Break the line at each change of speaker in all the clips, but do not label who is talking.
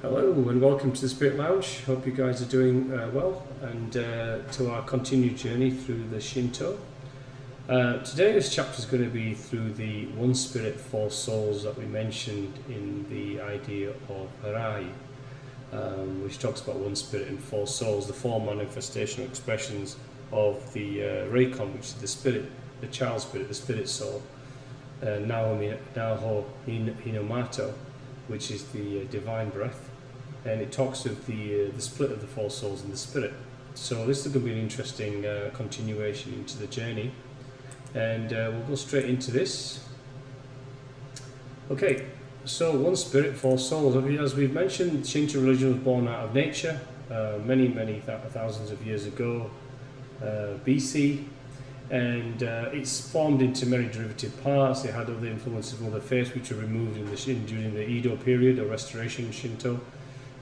Hello and welcome to the Spirit Lounge. Hope you guys are doing well and to our continued journey through the Shinto. Today's chapter is going to be through the one spirit, four souls that we mentioned in the idea of Harai, which talks about one spirit and four souls, the four manifestational expressions of the Reikon, which is the spirit, the child spirit, the spirit soul, Naho Hinomato, which is the divine breath, and it talks of the split of the four souls in the spirit. So this is going to be an interesting continuation into the journey, and we'll go straight into this. Okay, so one spirit, four souls. As we've mentioned, Shinto religion was born out of nature many thousands of years ago, BC. And it's formed into many derivative parts. It had other influences of other faiths which were removed during the Edo period or restoration Shinto.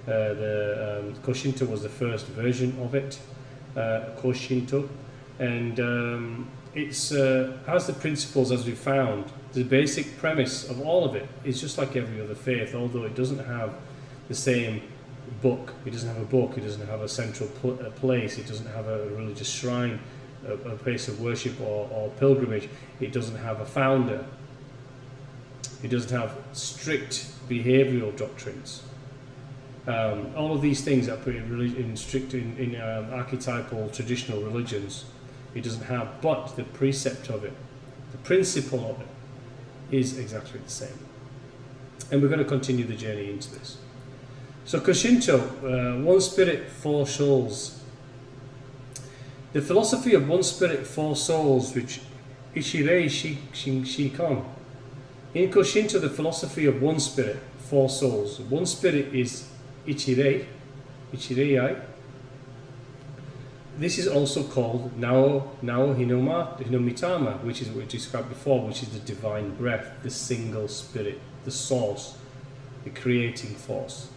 The Koshinto was the first version of it, Koshinto, and it has the principles as we found. The basic premise of all of it is just like every other faith, although it doesn't have the same book. It doesn't have a book. It doesn't have a central place. It doesn't have a religious shrine, a place of worship or pilgrimage. It doesn't have a founder. It doesn't have strict behavioural doctrines. All of these things are pretty strict in archetypal traditional religions. It doesn't have, but the precept of it, the principle of it, is exactly the same. And we're going to continue the journey into this. So Koshinto, one spirit, four souls. The philosophy of one spirit, four souls, which Ichirei Shikon. In Koshinto, the philosophy of one spirit, four souls. One spirit is Ichirei. This is also called Nao Hinomitama, which is what we described before, which is the divine breath, the single spirit, the source, the creating force.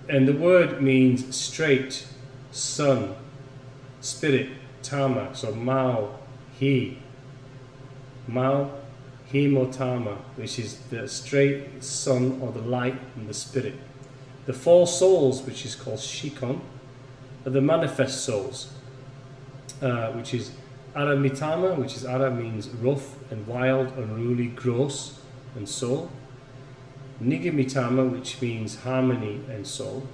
And the word means straight, sun, spirit, Tama, so Mao Himotama, which is the straight sun or the light and the spirit. The four souls, which is called Shikon, are the manifest souls, which is Aramitama, which is Ara means rough and wild, unruly, gross and soul. Nigamitama, which means harmony and soul.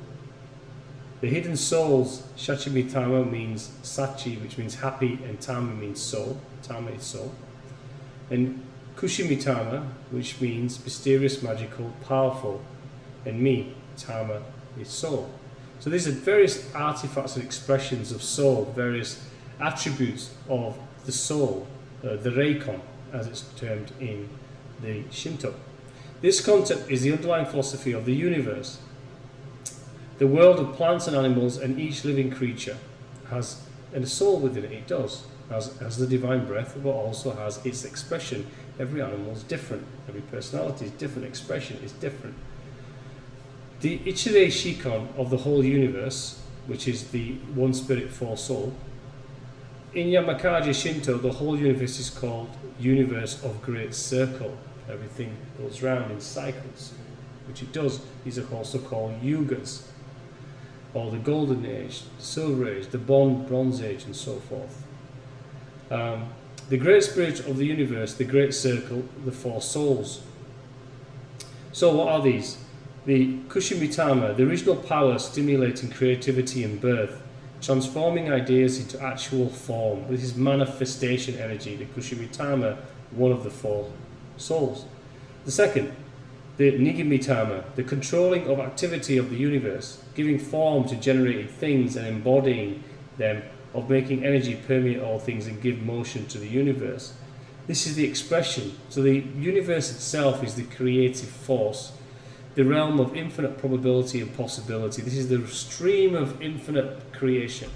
The hidden souls, Shachimitama, means Sachi, which means happy, and Tama means soul. Tama is soul. And Kushimitama, which means mysterious, magical, powerful, and Mi, Tama, is soul. So these are various artifacts and expressions of soul, various attributes of the soul, the Reikon, as it's termed in the Shinto. This concept is the underlying philosophy of the universe. The world of plants and animals, and each living creature has a soul within it. It does, as the divine breath, but also has its expression. Every animal is different. Every personality is different. Expression is different. The Ichirei Shikon of the whole universe, which is the one spirit, four soul. In Yamakage Shinto, the whole universe is called universe of great circle. Everything goes round in cycles, which it does. These are also called yugas, or the golden age, the silver age, the bronze age, and so forth. The great spirit of the universe, the great circle, the four souls. So what are these? The Kushimitama, the original power stimulating creativity and birth, transforming ideas into actual form. This is manifestation energy, the Kushimitama, one of the four souls. The second, the Nigamitama, the controlling of activity of the universe, giving form to generating things and embodying them, of making energy permeate all things and give motion to the universe. This is the expression. So the universe itself is the creative force, the realm of infinite probability and possibility. This is the stream of infinite creation.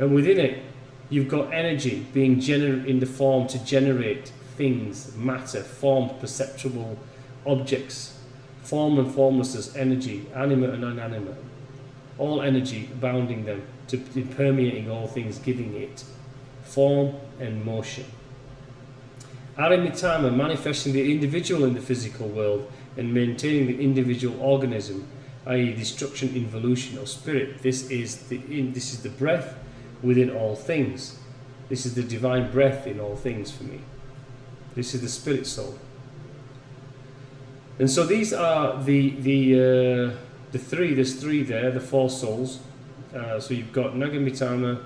And within it, you've got energy being in the form to generate things, matter, formed, perceptible objects, form and formlessness, energy, animate and inanimate. All energy abounding them, to permeating all things, giving it form and motion. Aramitama, manifesting the individual in the physical world, and maintaining the individual organism, i.e. destruction, involution of spirit. This is the breath within all things. This is the divine breath in all things for me. This is the spirit soul. And so these are the three. There's three there, the four souls. So you've got Nagamitama,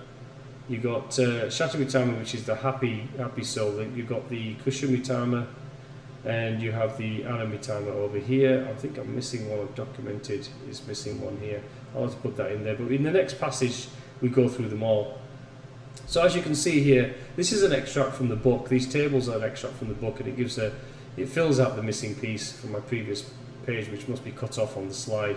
you've got Shatamitama, which is the happy soul. You've got the Kushamitama, and you have the Anamitama over here. I think I'm missing one. I've documented is missing one here. I'll have to put that in there. But in the next passage, we go through them all. So as you can see here, this is an extract from the book. These tables are an extract from the book, and it fills out the missing piece from my previous page, which must be cut off on the slide.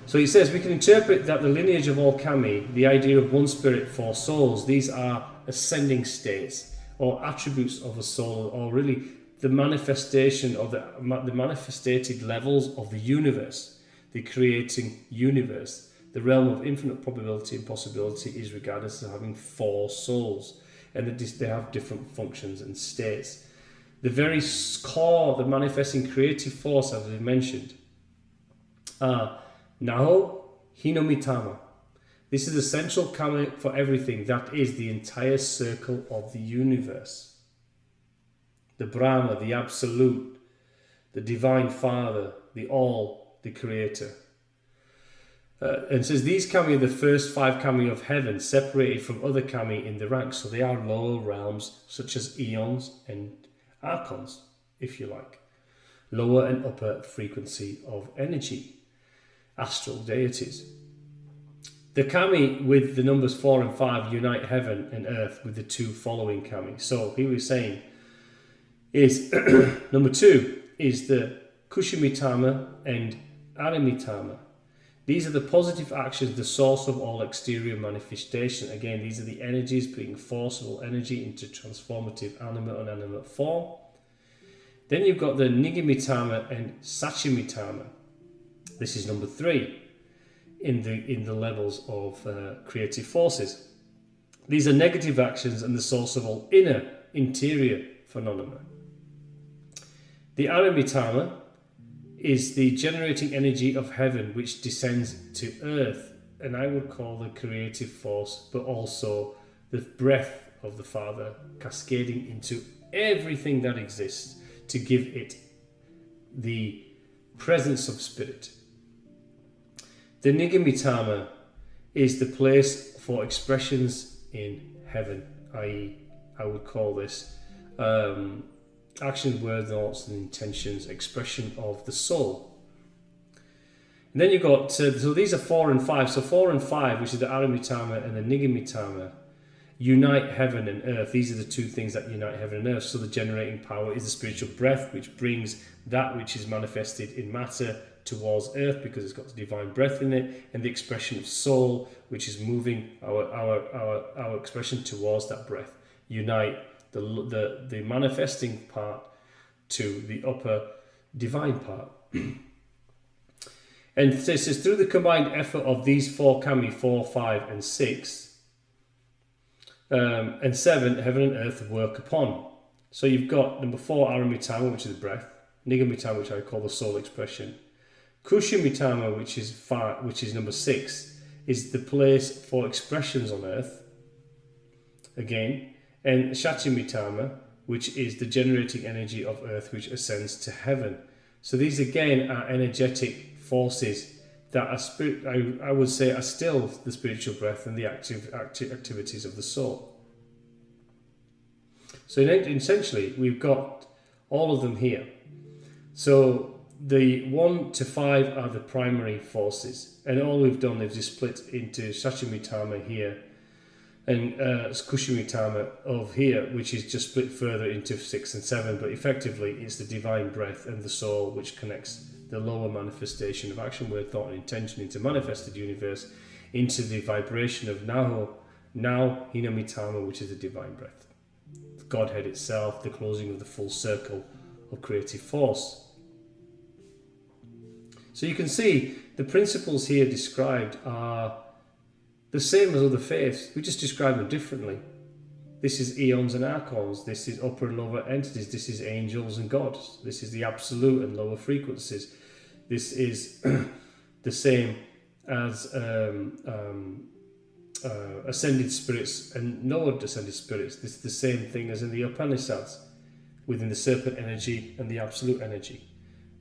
So he says, we can interpret that the lineage of all kami, the idea of one spirit, four souls, these are ascending states or attributes of a soul, or really the manifestation of the manifested levels of the universe, the creating universe. The realm of infinite probability and possibility is regarded as having four souls, and they have different functions and states. The very core, the manifesting creative force, as we mentioned, are Naho Hinomitama. This is the central kami for everything. That is the entire circle of the universe. The Brahma, the Absolute, the Divine Father, the All, the Creator. And says these kami are the first five kami of heaven, separated from other kami in the ranks. So they are lower realms, such as eons and archons, if you like. Lower and upper frequency of energy. Astral deities. The kami with the numbers 4 and 5 unite heaven and earth with the two following kami. So here we're saying is number 2 is the Kushamitama and Anamitama. These are the positive actions, the source of all exterior manifestation. Again, these are the energies bringing forcible energy into transformative animate and animate form. Then you've got the Nigamitama and Sachimitama. This is number 3 in the levels of creative forces. These are negative actions and the source of all interior phenomena. The Anamitama is the generating energy of heaven which descends to earth, and I would call the creative force, but also the breath of the Father cascading into everything that exists to give it the presence of spirit. The Nigamitama is the place for expressions in heaven, i.e. I would call this action, words, thoughts and intentions, expression of the soul. And then you've got, so these are 4 and 5. So 4 and 5, which is the Aramitama and the Nigamitama, unite heaven and earth. These are the two things that unite heaven and earth. So the generating power is the spiritual breath, which brings that which is manifested in matter towards earth, because it's got the divine breath in it, and the expression of soul, which is moving our expression towards that breath. Unite the manifesting part to the upper divine part. And this is through the combined effort of these 4 kami, 4, 5 and 6 and 7, heaven and earth work upon. So you've got number 4 Aramitama, which is the breath, Nigamitama, which I call the soul expression, Kushamitama, which is number 6, is the place for expressions on earth again, and Shachimitama, which is the generating energy of earth which ascends to heaven. So these again are energetic forces that are I would say are still the spiritual breath and the activities of the soul. So essentially we've got all of them here. So the 1 to 5 are the primary forces, and all we've done is just split into Shachimitama here and Kushamitama of here, which is just split further into 6 and 7, but effectively it's the divine breath and the soul which connects the lower manifestation of action, word, thought and intention into manifested universe, into the vibration of now Hinamitama, which is the divine breath, the Godhead itself, the closing of the full circle of creative force. So you can see the principles here described are the same as other faiths. We just describe them differently. This is eons and archons. This is upper and lower entities. This is angels and gods. This is the absolute and lower frequencies. This is the same as ascended spirits and lower ascended spirits. This is the same thing as in the Upanishads, within the serpent energy and the absolute energy.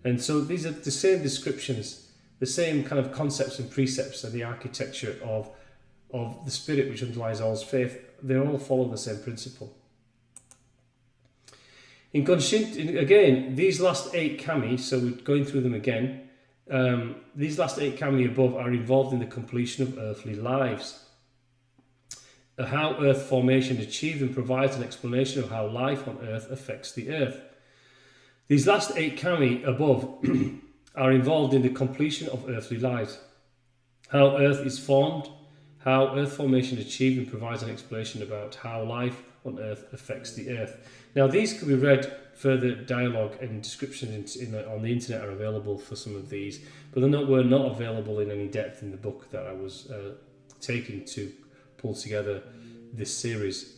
And so these are the same descriptions, the same kind of concepts and precepts and the architecture of the spirit which underlies all's faith. They all follow the same principle. In Koshinto, again, these last 8 kami, so we're going through them again, these last 8 kami above are involved in the completion of earthly lives. How earth formation achieved and provides an explanation of how life on earth affects the earth. These last 8 kami above are involved in the completion of earthly lives. How earth is formed, how earth formation achieved and provides an explanation about how life on earth affects the earth. Now these could be read, further dialogue and descriptions on the internet are available for some of these, but were not available in any depth in the book that I was taking to pull together this series.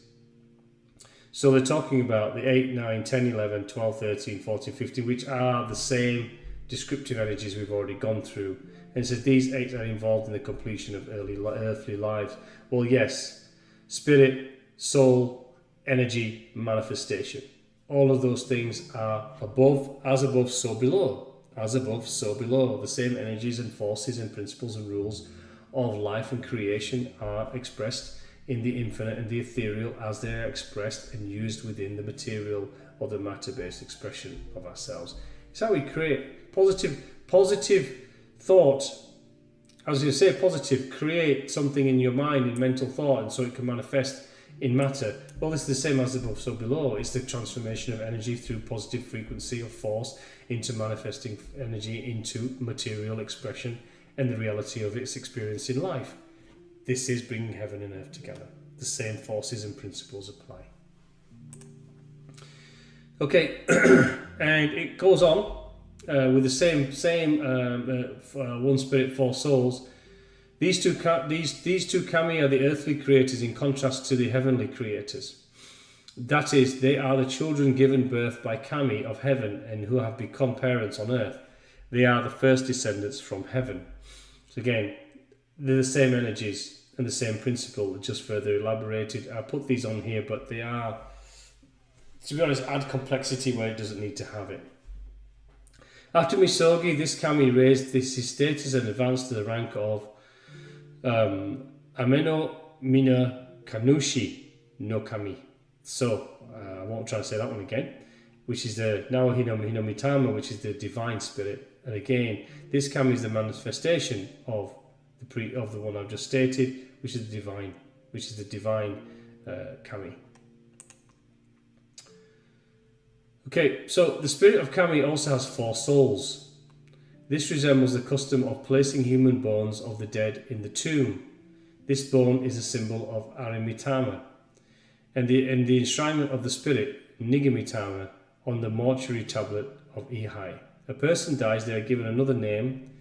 So they're talking about the 8, 9, 10, 11, 12, 13, 14, 15, which are the same descriptive energies we've already gone through. And it says these 8 are involved in the completion of earthly lives. Well, yes, spirit, soul, energy, manifestation. All of those things are above, as above, so below. As above, so below. The same energies and forces and principles and rules of life and creation are expressed in the infinite and the ethereal as they are expressed and used within the material or the matter-based expression of ourselves. It's how we create positive thought. As you say, positive, create something in your mind, in mental thought, and so it can manifest in matter. Well, this is the same as above, so below. It's the transformation of energy through positive frequency of force into manifesting energy into material expression and the reality of its experience in life. This is bringing heaven and earth together. The same forces and principles apply. Okay, and it goes on with the same one spirit, 4 souls. These two kami are the earthly creators in contrast to the heavenly creators. That is, they are the children given birth by kami of heaven and who have become parents on earth. They are the first descendants from heaven. So again, they're the same energies and the same principle, just further elaborated. I put these on here, but they are, to be honest, add complexity where it doesn't need to have it. After Misogi, this kami raised his status and advanced to the rank of Ameno Mina Kanushi no Kami. So, I won't try to say that one again, which is the Naohino Hinomitama, which is the divine spirit. And again, this kami is the manifestation of the one I've just stated, which is the divine kami. Okay, so the spirit of kami also has 4 souls. This resembles the custom of placing human bones of the dead in the tomb. This bone is a symbol of Arimitama, and the enshrinement of the spirit, Nigamitama, on the mortuary tablet of Ihai. A person dies, they are given another name,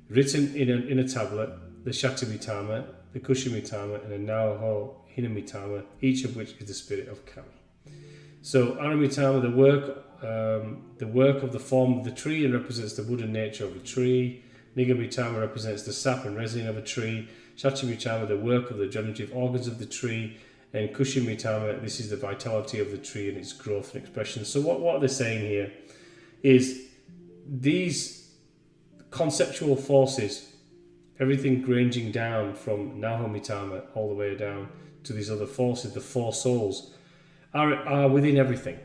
written in a tablet, the Shatamitama, the Kushimitama, and a Naoho Hinamitama, each of which is the spirit of kami. So Arimitama, the work of the form of the tree and represents the Buddha nature of a tree. Nigamitama represents the sap and resin of a tree. Shatamitama, the work of the generative organs of the tree. And Kushimitama, this is the vitality of the tree and its growth and expression. So what they're saying here is these conceptual forces, everything ranging down from Nahomitama all the way down to these other forces, the 4 souls, are within everything.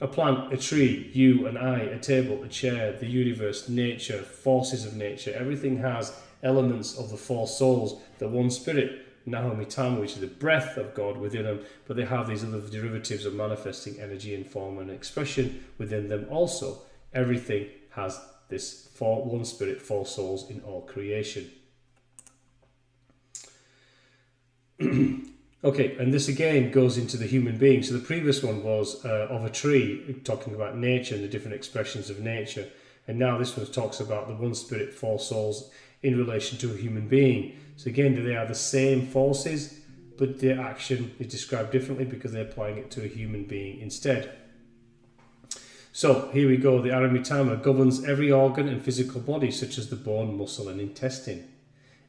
A plant, a tree, you and I, a table, a chair, the universe, nature, forces of nature, everything has elements of the 4 souls, the one spirit, Nahomitama, which is the breath of God within them, but they have these other derivatives of manifesting energy and form and expression within them also. Everything has this one spirit, 4 souls in all creation. Okay, and this again goes into the human being. So the previous one was of a tree, talking about nature and the different expressions of nature. And now this one talks about the one spirit, 4 souls in relation to a human being. So again, they are the same forces, but their action is described differently because they're applying it to a human being instead. So here we go. The Aramitama governs every organ and physical body, such as the bone, muscle, and intestine.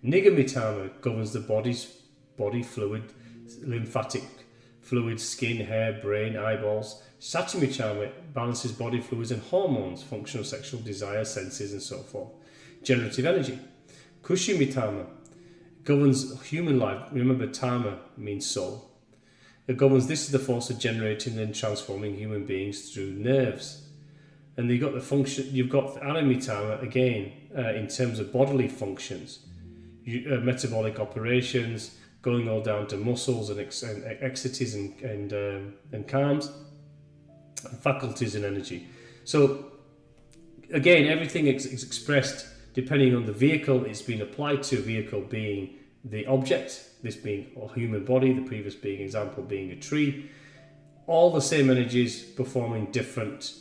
Nigamitama governs the body fluid, lymphatic fluid, skin, hair, brain, eyeballs. Satchimitama balances body fluids and hormones, functional sexual desire, senses, and so forth. Generative energy. Kushimitama governs human life. Remember, tama means soul. It governs, this is the force of generating and transforming human beings through nerves. And you've got the function, you've got Aramitama again in terms of bodily functions, metabolic operations, going all down to muscles and exities and calms, and faculties and energy. So again, everything is expressed depending on the vehicle it's been applied to, vehicle being the object, this being a human body, the previous being example being a tree. All the same energies performing different,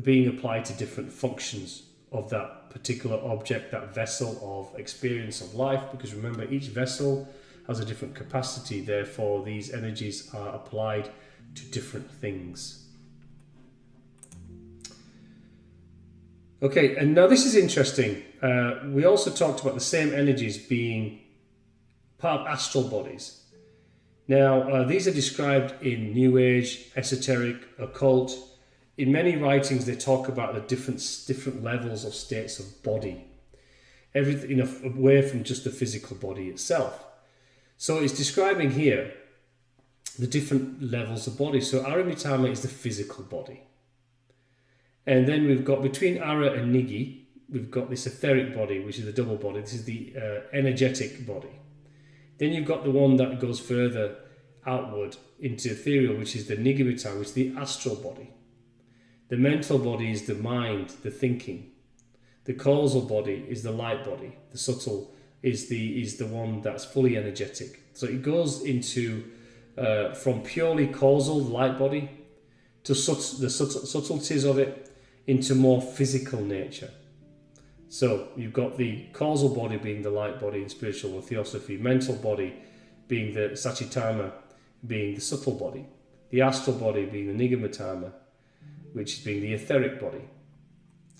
being applied to different functions of that particular object, that vessel of experience of life, because remember, each vessel has a different capacity, therefore these energies are applied to different things. Okay, and now this is interesting. We also talked about the same energies being part of astral bodies. Now, these are described in New Age, esoteric, occult. In many writings, they talk about the different levels of states of body, everything away from just the physical body itself. So it's describing here the different levels of body. So Aramitama is the physical body. And then we've got between Ara and Nigi, we've got this etheric body, which is the double body. This is the energetic body. Then you've got the one that goes further outward into ethereal, which is the Nigamitama, which is the astral body. The mental body is the mind, the thinking. The causal body is the light body. The subtle is the one that's fully energetic. So it goes into from purely causal, light body, to the subtleties of it, into more physical nature. So you've got the causal body being the light body in spiritual theosophy, mental body being the Satchitama, being the subtle body, the astral body being the Nigamitama, which is being the etheric body,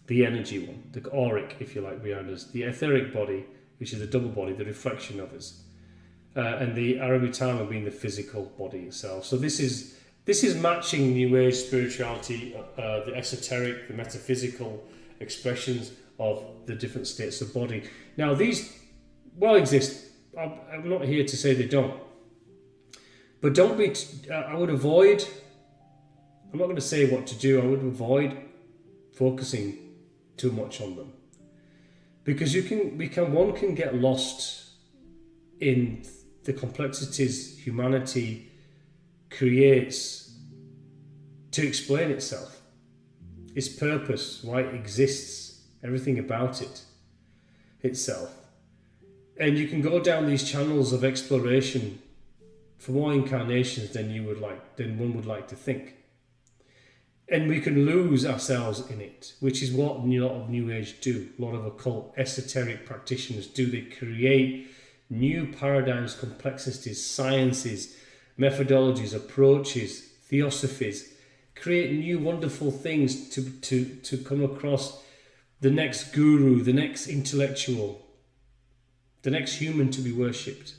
the energy one, the auric, if you like, behind us, the etheric body, which is the double body, the reflection of us, and the Aramitama being the physical body itself. So this is matching New Age spirituality, the esoteric, the metaphysical expressions of the different states of body. Now these well exist. I'm not here to say they don't, but don't be. I would avoid. I'm not going to say what to do. I would avoid focusing too much on them, because one can get lost in the complexities humanity creates to explain itself, its purpose, why it exists, everything about it itself. And you can go down these channels of exploration for more incarnations than one would like to think. And we can lose ourselves in it, which is what a lot of New Age do. A lot of occult, esoteric practitioners do. They create new paradigms, complexities, sciences, methodologies, approaches, theosophies, create new wonderful things to come across the next guru, the next intellectual, the next human to be worshipped.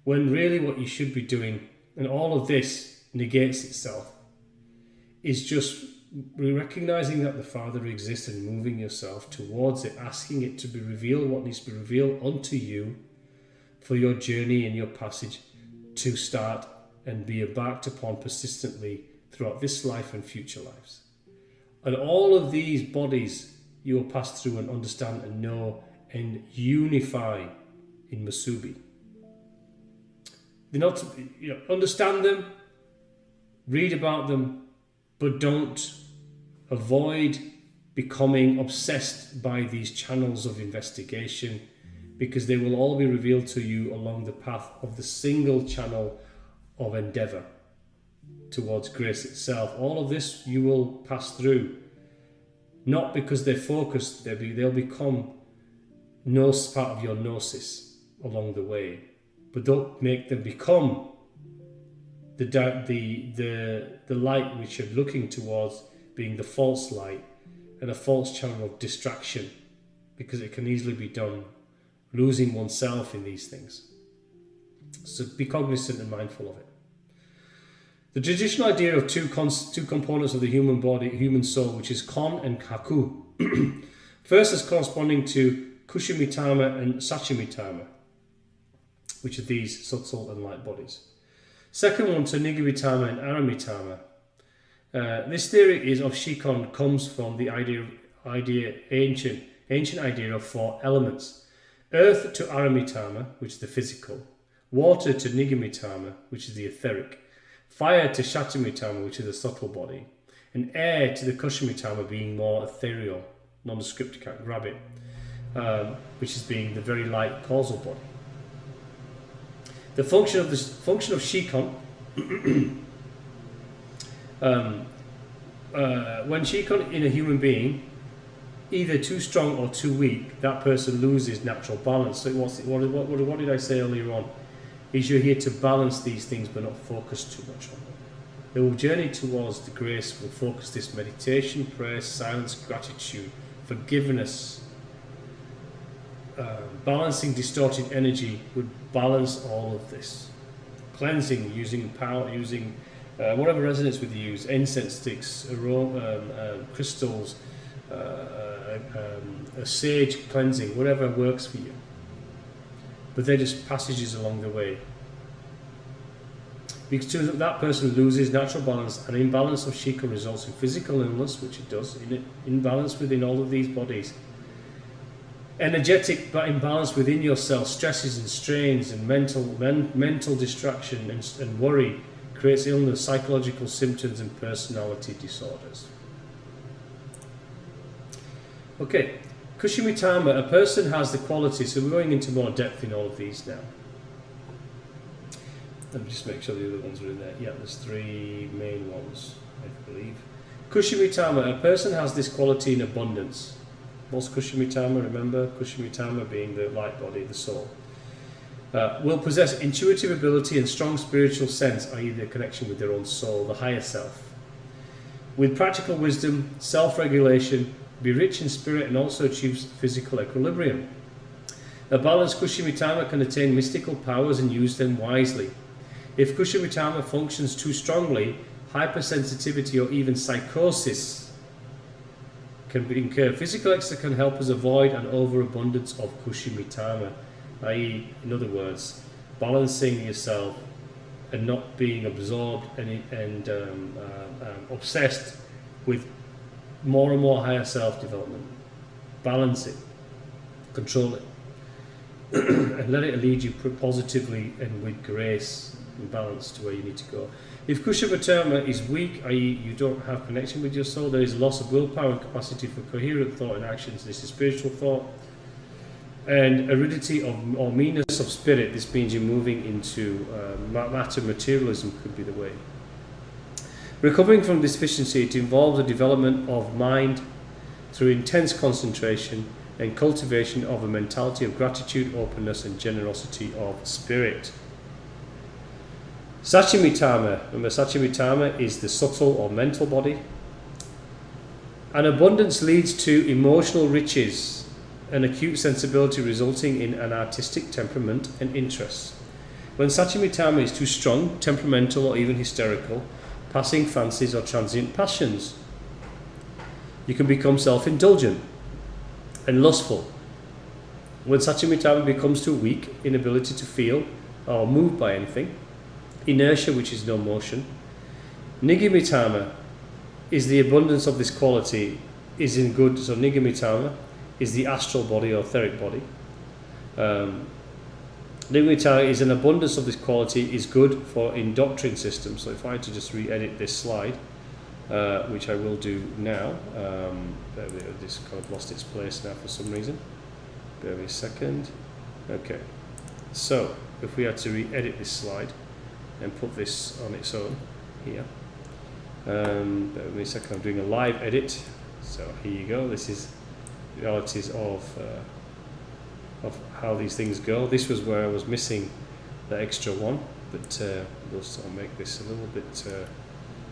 When really what you should be doing, and all of this negates itself, is just recognizing that the Father exists and moving yourself towards it, asking it to be revealed what needs to be revealed unto you for your journey and your passage to start and be embarked upon persistently throughout this life and future lives. And all of these bodies you will pass through and understand and know and unify in Masubi. Understand them, read about them, but don't avoid becoming obsessed by these channels of investigation, because they will all be revealed to you along the path of the single channel of endeavor towards grace itself. All of this you will pass through, not because they're focused, they'll become part of your gnosis along the way. but don't make them become the light which you're looking towards being the false light and a false channel of distraction, because it can easily be done, losing oneself in these things. So be cognizant and mindful of it. The traditional idea of two components of the human body, human soul, which is kon and kaku. First is corresponding to kushimitama and sachimitama, which are these subtle and light bodies. Second one to nigimitama and aramitama. This theory is of Shikon comes from the ancient idea of 4 elements. Earth to aramitama, which is the physical. Water to nigimitama, which is the etheric. Fire to shachimitama, which is the subtle body. And air to the Koshimitama, being more ethereal, nondescript, you can't grab it, which is being the very light causal body. The function of Shikon, when Shikon in a human being, either too strong or too weak, that person loses natural balance. So what did I say earlier on? Is you're here to balance these things but not focus too much on them. The journey towards the grace will focus this meditation, prayer, silence, gratitude, forgiveness. Balancing distorted energy would balance all of this. Cleansing, using power, using whatever resonates with you, use incense sticks, crystals, a sage cleansing, whatever works for you. But they're just passages along the way. Because that person loses natural balance, and imbalance of Shikon results in physical illness, which it does, imbalance within all of these bodies. Energetic but imbalance within yourself, stresses and strains and mental distraction and worry creates illness, psychological symptoms and personality disorders. Okay. Kushimitama, a person has the quality, so we're going into more depth in all of these now. Let me just make sure the other ones are in there. Yeah, there's 3 main ones, I believe. Kushimitama, a person has this quality in abundance. What's Kushimitama? Remember, Kushimitama being the light body, the soul. Will possess intuitive ability and strong spiritual sense, i.e. the connection with their own soul, the higher self. With practical wisdom, self-regulation, be rich in spirit and also achieves physical equilibrium. A balanced Kushimitama can attain mystical powers and use them wisely. If Kushimitama functions too strongly, hypersensitivity or even psychosis can incur. Physical exercise can help us avoid an overabundance of Kushimitama, i.e., in other words, balancing yourself and not being absorbed and obsessed with more and more higher self-development. Balance it, control it, and let it lead you positively and with grace and balance to where you need to go. If Kushimitama is weak, i.e. you don't have connection with your soul, there is loss of willpower and capacity for coherent thought and actions. This is spiritual thought. And aridity or meanness of spirit, this means you're moving into matter materialism could be the way. Recovering from this deficiency, it involves a development of mind through intense concentration and cultivation of a mentality of gratitude, openness and generosity of spirit. Sachimitama, remember Sachimitama is the subtle or mental body. An abundance leads to emotional riches, an acute sensibility resulting in an artistic temperament and interest. When Sachimitama is too strong, temperamental or even hysterical, passing fancies or transient passions, you can become self-indulgent and lustful. When Sachimitama becomes too weak, inability to feel or move by anything, inertia, which is no motion. Nigimitama is the abundance of this quality is in good. So Nigimitama is the astral body or etheric body. Nigimitama is an abundance of this quality is good for in doctrine systems. So if I had to just re-edit this slide, which I will do now, this kind of lost its place now for some reason. Bear with me a second. Okay, so if we had to re-edit this slide and put this on its own here. Bear with me a second, I'm doing a live edit. So here you go, this is realities of how these things go. This was where I was missing the extra one, but we'll sort of make this a little bit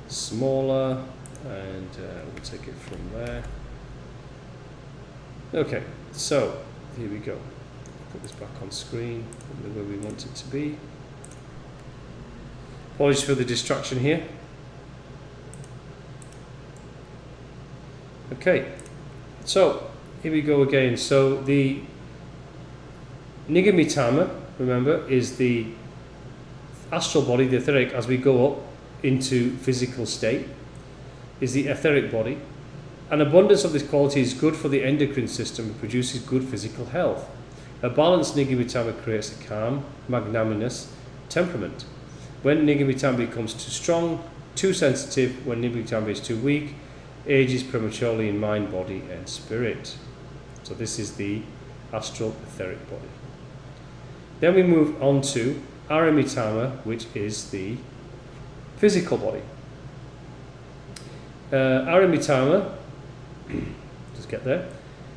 smaller, and we'll take it from there. Okay, so here we go. Put this back on screen, where we want it to be. Apologies for the distraction here. Okay, so here we go again. So the Nigamitama, remember, is the astral body, the etheric, as we go up into physical state, is the etheric body. An abundance of this quality is good for the endocrine system and produces good physical health. A balanced Nigamitama creates a calm, magnanimous temperament. When Nigamitama becomes too strong, too sensitive, when Nigamitama is too weak, ages prematurely in mind, body and spirit. So this is the astral etheric body. Then we move on to Aramitama, which is the physical body. Aramitama, just get there,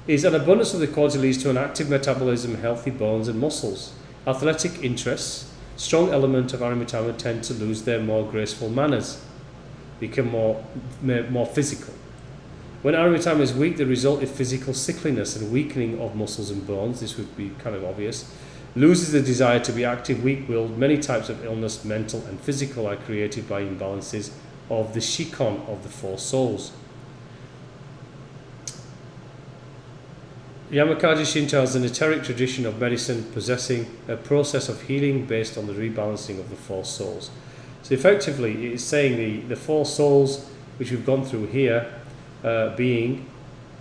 is an abundance of the quality leads to an active metabolism, healthy bones and muscles. Athletic interests, strong element of Aramitama tend to lose their more graceful manners, become more physical. When Aramitama is weak, the result is physical sickliness and weakening of muscles and bones. This would be kind of obvious. Loses the desire to be active, weak-willed. Many types of illness, mental and physical, are created by imbalances of the Shikon of the four souls. Yamakagi Shinto has an esoteric tradition of medicine possessing a process of healing based on the rebalancing of the four souls. So effectively, it's saying the four souls, which we've gone through here, being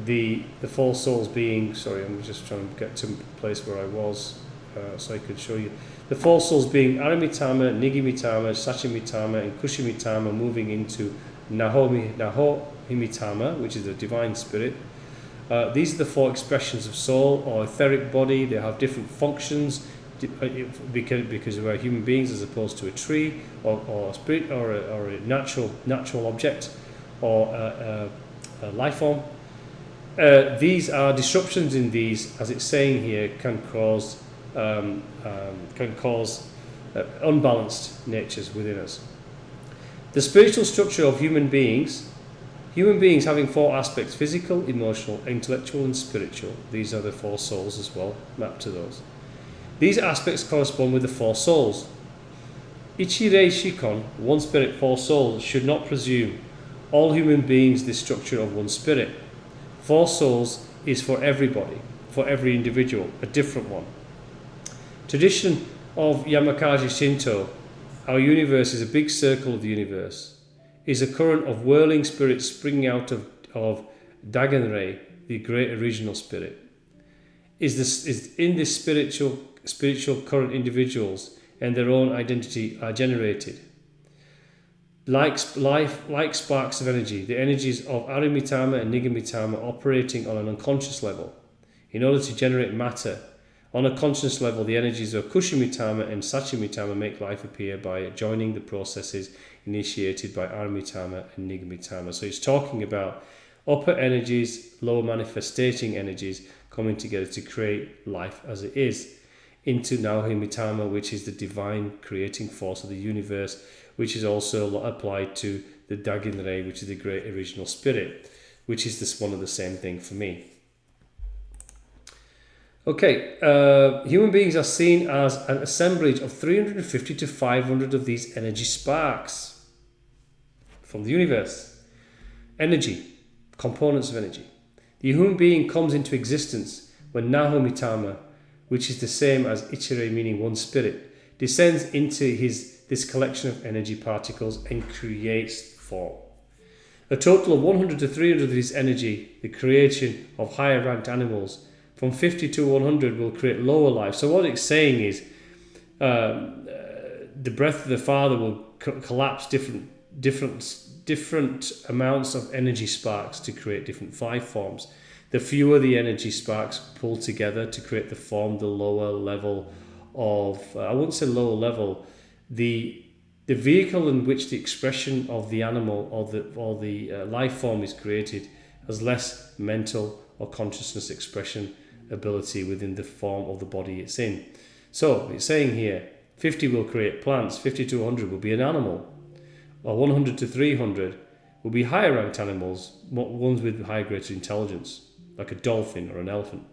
the four souls being, sorry, I'm just trying to get to a place where I was so I could show you. The four souls being Aramitama, Nigamitama, Sachimitama and Kushimitama, moving into Nahohimitama, which is the divine spirit. These are the four expressions of soul or etheric body. They have different functions because we're human beings as opposed to a tree or a spirit or a natural object or a life form. These are disruptions in these, as it's saying here, can cause unbalanced natures within us. The spiritual structure of human beings having four aspects: physical, emotional, intellectual and spiritual. These are the four souls as well, mapped to those. These aspects correspond with the four souls. Ichirei Shikon, one spirit, four souls, should not presume all human beings the structure of one spirit. Four souls is for everybody, for every individual, a different one. Tradition of Yamakagi Shinto, our universe is a big circle of the universe, is a current of whirling spirits springing out of Dagenrei, the great original spirit. Is in this spiritual current, individuals and their own identity are generated. Like sparks of energy, the energies of Aramitama and Nigamitama operating on an unconscious level in order to generate matter. On a conscious level, the energies of Kushimitama and Sachimitama make life appear by joining the processes initiated by Aramitama and Nigamitama. So it's talking about upper energies, lower manifestating energies coming together to create life as it is, into Nahohimitama, which is the divine creating force of the universe, which is also applied to the Dagenrei, which is the great original spirit, which is this one of the same thing for me. Okay, human beings are seen as an assemblage of 350 to 500 of these energy sparks from the universe. Energy, components of energy. The human being comes into existence when Nahomitama, which is the same as Ichirei, meaning one spirit, descends into this collection of energy particles and creates form. A total of 100 to 300 of this energy, the creation of higher ranked animals, from 50 to 100 will create lower life. So what it's saying is the breath of the Father will collapse different amounts of energy sparks to create different life forms. The fewer the energy sparks pull together to create the form, the lower level of, I wouldn't say lower level, the vehicle in which the expression of the animal or the life form is created has less mental or consciousness expression ability within the form of the body it's in. So it's saying here, 50 will create plants, 50 to 100 will be an animal, or 100 to 300 will be higher ranked animals, ones with higher greater intelligence, like a dolphin or an elephant.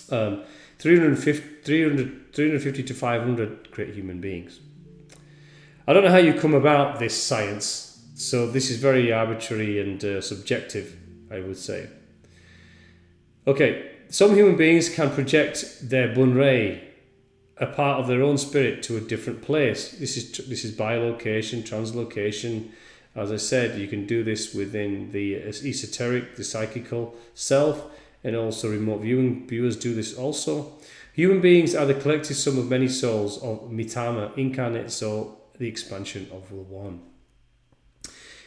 350 to 500 create human beings. I don't know how you come about this science, so this is very arbitrary and subjective, I would say. Okay, some human beings can project their bunrei, a part of their own spirit, to a different place. This is bilocation, translocation. As I said, you can do this within the esoteric, the psychical self, and also remote viewers do this also. Human beings are the collective sum of many souls of Mitama, incarnate soul, the expansion of the one.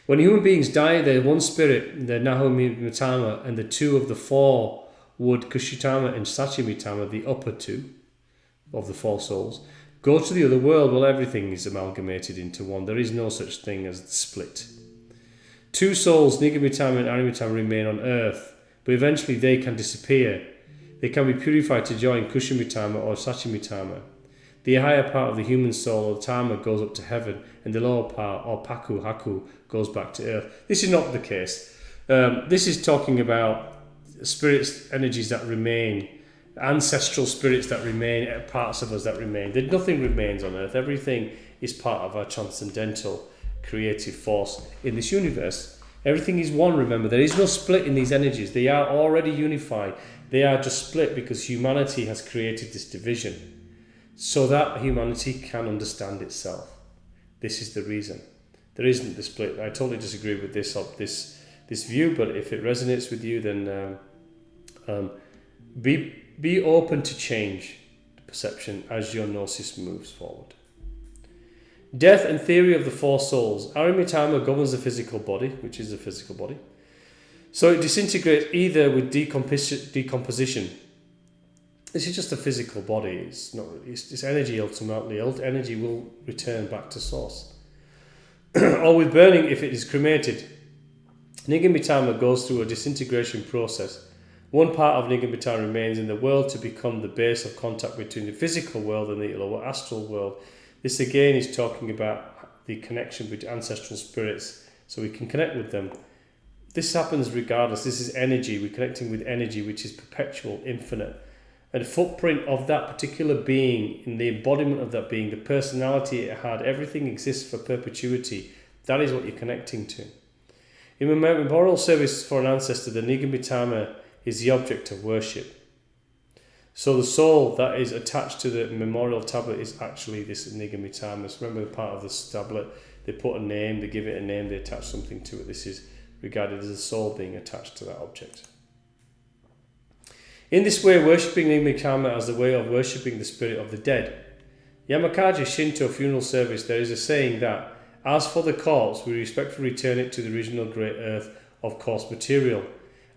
When human beings die, their one spirit, the Naho Mitama, and the two of the four would, Koshintō and Sachimitama, the upper two of the four souls, go to the other world while everything is amalgamated into one. There is no such thing as the split. Two souls, Nigamitama and Arimitama, remain on earth, but eventually they can disappear. They can be purified to join Kushimitama or Sachimitama. The higher part of the human soul, or Tama, goes up to heaven, and the lower part, or Paku Haku, goes back to earth. This is not the case. This is talking about spirits, energies that remain, ancestral spirits that remain, parts of us that remain. Nothing remains on earth. Everything is part of our transcendental creative force in this universe. Everything is one, remember. There is no split in these energies. They are already unified. They are just split because humanity has created this division so that humanity can understand itself. This is the reason. There isn't the split. I totally disagree with this view, but if it resonates with you, then be open to change perception as your gnosis moves forward. Death and theory of the four souls. Arimitama governs the physical body, which is the physical body. So it disintegrates either with decomposition. This is just a physical body. It's energy ultimately. Energy will return back to source. Or with burning if it is cremated. Nigamitama goes through a disintegration process. One part of Nigamitama remains in the world to become the base of contact between the physical world and the lower astral world. This again is talking about the connection between ancestral spirits, so we can connect with them. This happens regardless. This is energy. We're connecting with energy, which is perpetual, infinite. And the footprint of that particular being, in the embodiment of that being, the personality it had, everything exists for perpetuity. That is what you're connecting to. In memorial service for an ancestor, the Nigamitama is the object of worship. So the soul that is attached to the memorial tablet is actually this Nigamitama. Remember, the part of this tablet, they put a name, they give it a name, they attach something to it. This is regarded as a soul being attached to that object. In this way, worshipping Nigamitama as the way of worshipping the spirit of the dead. Yamakaji Shinto funeral service, there is a saying that, as for the corpse, we respectfully return it to the original great earth of coarse material.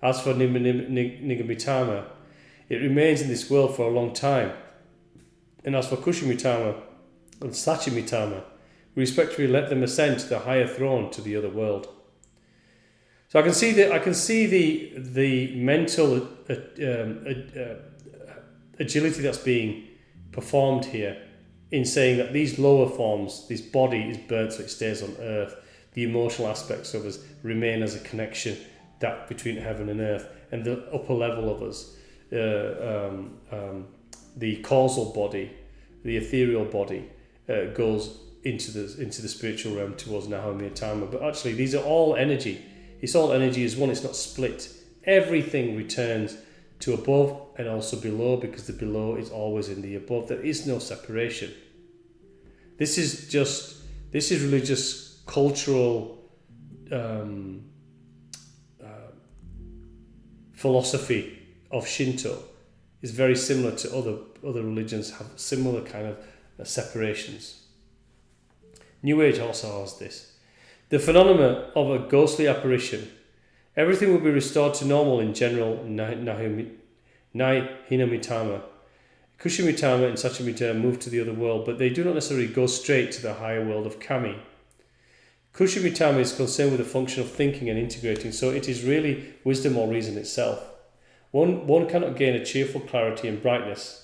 As for Nigamitama, it remains in this world for a long time. And as for Kushimitama and Sachimitama, we respectfully let them ascend to the higher throne, to the other world. So I can see the mental agility that's being performed here in saying that these lower forms, this body is burnt so it stays on earth. The emotional aspects of us remain as a connection that between heaven and earth, and the upper level of us, the causal body, the ethereal body, goes into the spiritual realm towards Nahomitama. But actually, these are all energy. It's all energy as one. It's not split. Everything returns to above and also below, because the below is always in the above. There is no separation. This is religious, cultural philosophy of Shinto. Is very similar to other religions, have similar kind of separations. New Age also has this. The phenomena of a ghostly apparition. Everything will be restored to normal in general Hinamitama. Kushimitama and Sachimitama move to the other world, but they do not necessarily go straight to the higher world of Kami. Kushimitama is concerned with the function of thinking and integrating, so it is really wisdom or reason itself. One cannot gain a cheerful clarity and brightness.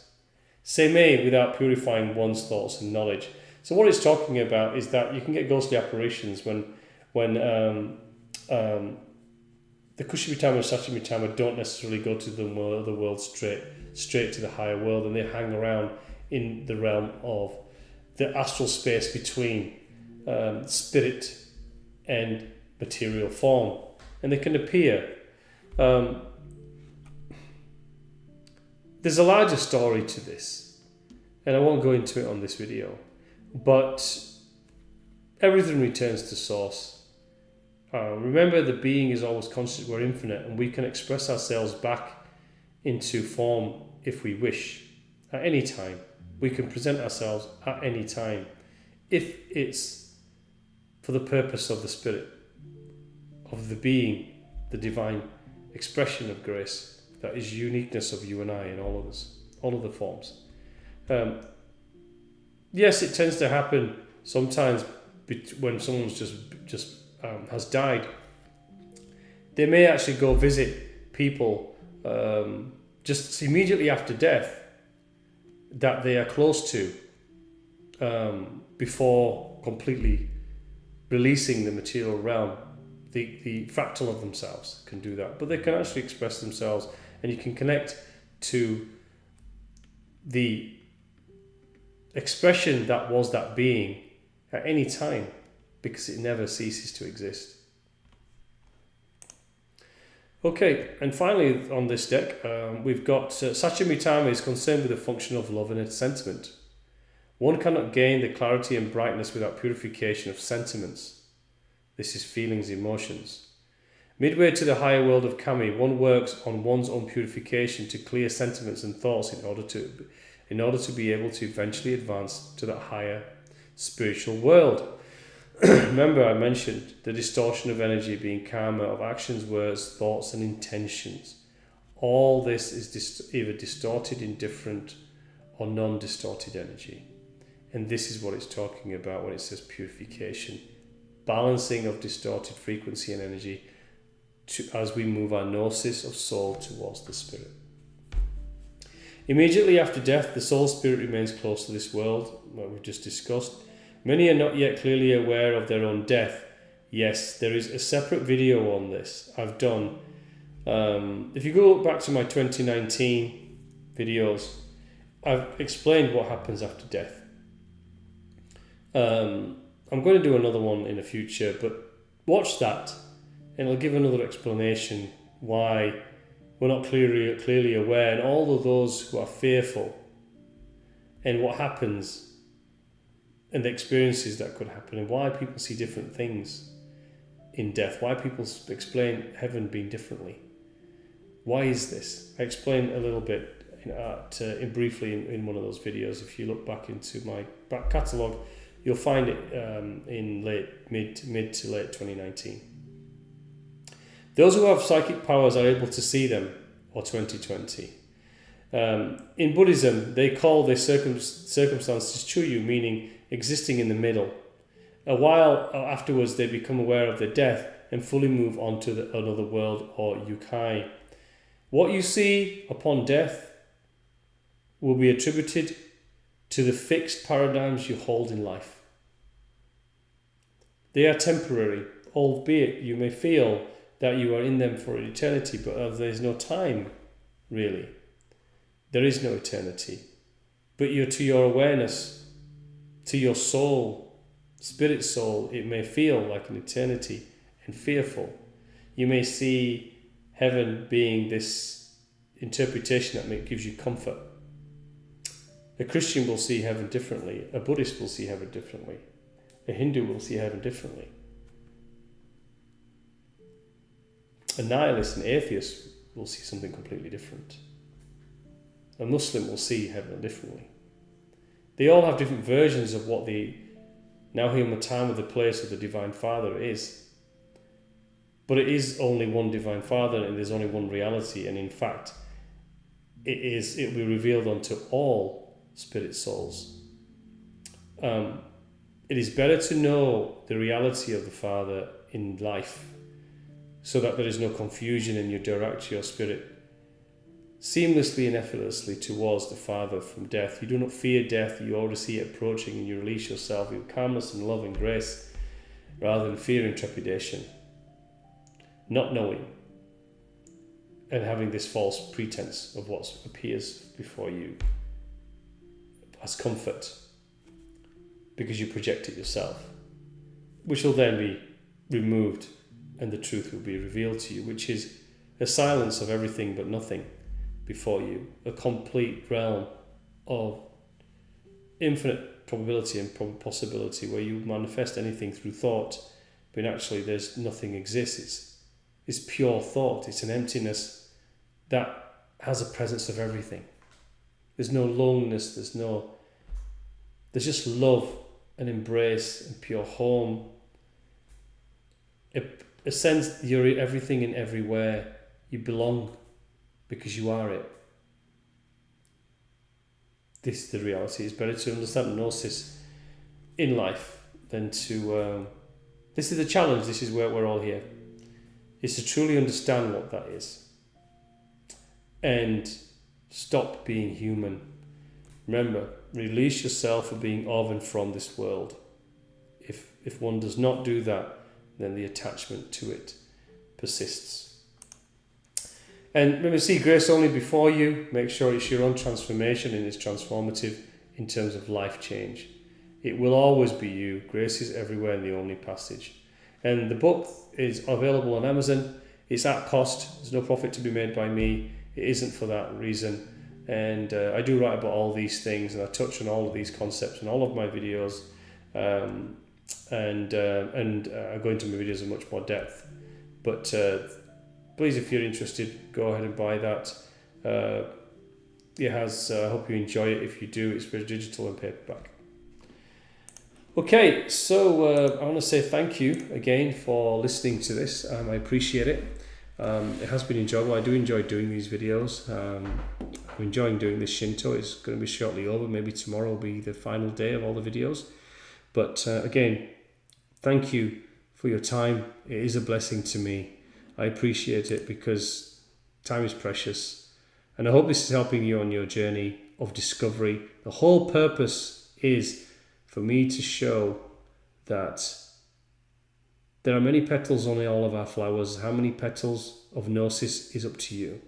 Seme without purifying one's thoughts and knowledge. So what it's talking about is that you can get ghostly apparitions when the Kushimitama and Sachimitama don't necessarily go to the other world straight to the higher world, and they hang around in the realm of the astral space between spirit and material form, and they can appear. There's a larger story to this, and I won't go into it on this video, but everything returns to source. Remember, the being is always constant, we're infinite, and we can express ourselves back into form if we wish, at any time. We can present ourselves at any time, if it's for the purpose of the spirit, of the being, the divine expression of grace. That is uniqueness of you and I in all of us, all of the forms. Yes, it tends to happen sometimes when someone's just has died. They may actually go visit people just immediately after death that they are close to, before completely releasing the material realm. The fractal of themselves can do that, but they can actually express themselves, and you can connect to the expression that was that being at any time, because it never ceases to exist. Okay, and finally on this deck, we've got Sachimitama is concerned with the function of love and its sentiment. One cannot gain the clarity and brightness without purification of sentiments. This is feelings, emotions. Midway to the higher world of Kami, one works on one's own purification to clear sentiments and thoughts in order to be able to eventually advance to that higher spiritual world. Remember, I mentioned the distortion of energy being karma of actions, words, thoughts, and intentions. All this is either distorted, indifferent, or non-distorted energy. And this is what it's talking about when it says purification. Balancing of distorted frequency and energy as we move our gnosis of soul towards the spirit. Immediately after death, the soul spirit remains close to this world, what we've just discussed. Many are not yet clearly aware of their own death. Yes, there is a separate video on this I've done. If you go back to my 2019 videos, I've explained what happens after death. I'm going to do another one in the future, but watch that and it'll give another explanation why we're not clearly aware, and all of those who are fearful and what happens and the experiences that could happen, and why people see different things in death, why people explain heaven being differently. Why is this? I explained a little bit briefly in one of those videos. If you look back into my back catalogue, you'll find it in mid to late 2019. Those who have psychic powers are able to see them, or 2020. In Buddhism, they call their circumstances chuyu, meaning existing in the middle. A while afterwards, they become aware of their death and fully move on to another world, or yukai. What you see upon death will be attributed to the fixed paradigms you hold in life. They are temporary, albeit you may feel that you are in them for eternity, but there is no time, really. There is no eternity. But to your awareness, to your soul, spirit soul, it may feel like an eternity and fearful. You may see heaven being this interpretation that gives you comfort. A Christian will see heaven differently. A Buddhist will see heaven differently. A Hindu will see heaven differently. A nihilist and atheist will see something completely different. A Muslim will see heaven differently. They all have different versions of what the Nauhiamatama, the place of the Divine Father, is. But it is only one Divine Father, and there's only one reality, and in fact, it will be revealed unto all spirit souls. It is better to know the reality of the Father in life, so that there is no confusion and you direct your spirit seamlessly and effortlessly towards the Father from death. You do not fear death, you already see it approaching, and you release yourself with calmness and love and grace rather than fear and trepidation. Not knowing and having this false pretense of what appears before you as comfort because you project it yourself, which will then be removed and the truth will be revealed to you, which is a silence of everything but nothing before you, a complete realm of infinite probability and possibility where you manifest anything through thought, but actually there's nothing exists. It's pure thought. It's an emptiness that has a presence of everything. There's no loneliness, there's just love and embrace and pure home. A sense you're everything and everywhere. You belong because you are it. This is the reality. It's better to understand gnosis in life than to... this is the challenge. This is where we're all here. Is to truly understand what that is. And stop being human. Remember, release yourself from being of and from this world. If one does not do that, then the attachment to it persists. And remember, see grace only before you. Make sure it's your own transformation and it's transformative in terms of life change. It will always be you. Grace is everywhere in the only passage. And the book is available on Amazon. It's at cost. There's no profit to be made by me. It isn't for that reason. And I do write about all these things, and I touch on all of these concepts in all of my videos. And I go into my videos in much more depth. But please, if you're interested, go ahead and buy that. I hope you enjoy it. If you do, it's both digital and paperback. Okay, so I want to say thank you again for listening to this. I appreciate it. It has been enjoyable. I do enjoy doing these videos. I'm enjoying doing this Shinto. It's going to be shortly over. Maybe tomorrow will be the final day of all the videos. But again, thank you for your time. It is a blessing to me. I appreciate it because time is precious. And I hope this is helping you on your journey of discovery. The whole purpose is for me to show that there are many petals on all of our flowers. How many petals of gnosis is up to you.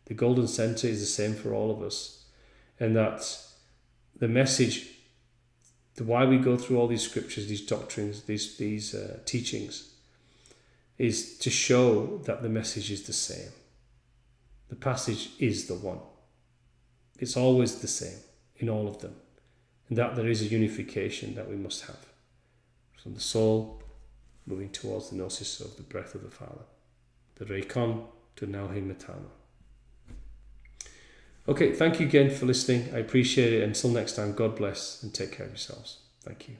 The golden center is the same for all of us. And that the message, why we go through all these scriptures, these doctrines, these teachings, is to show that the message is the same. The passage is the one. It's always the same in all of them. And that there is a unification that we must have. From the soul moving towards the gnosis of the breath of the Father. The Reikon to Nauhin Matana. Okay, thank you again for listening. I appreciate it. Until next time, God bless and take care of yourselves. Thank you.